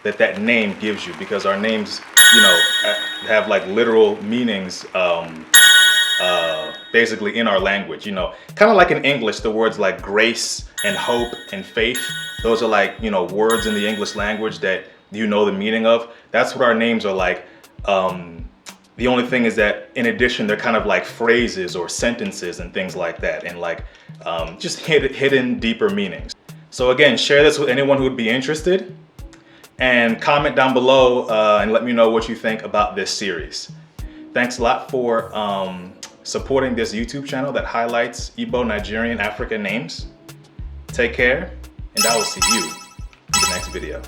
that that name gives you, because our names, you know, have like literal meanings basically in our language, you know, kind of like in English, the words like grace and hope and faith, those are like, you know, words in the English language that you know the meaning of. That's what our names are like. The only thing is that in addition, they're kind of like phrases or sentences and things like that, and like just hidden deeper meanings. So again, share this with anyone who would be interested, and comment down below and let me know what you think about this series. Thanks a lot for supporting this YouTube channel that highlights Igbo, Nigerian, African names. Take care, and I will see you in the next video.